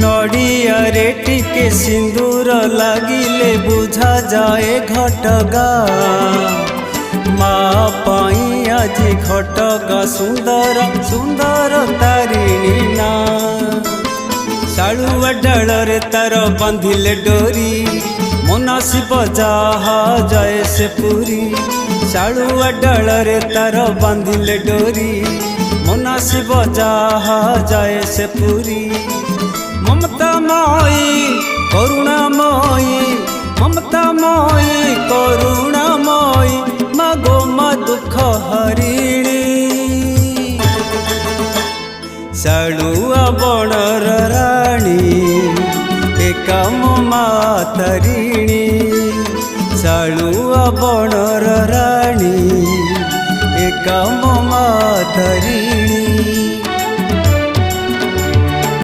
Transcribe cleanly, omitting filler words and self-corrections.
नड़िया रे टिके सिंदूर लागिले बुझा जाए घटगा माँ पाई आज घटगा सुंदर सुंदर तारिणी ना शालुआ डाल रे तार बांधिले डोरी मन शिव जहा जाए से पूरी शालुआ डाल रे तार बांधिले डोरी मन शिव जहा जाए से पूरी ममतामयी करुणामयी ममतामयी करुणामयी मागो मा दुख हरिणी शालुआ बणर राणी एका मो मातरिणी शालुआ बणर राणी एका मो मातरिणी।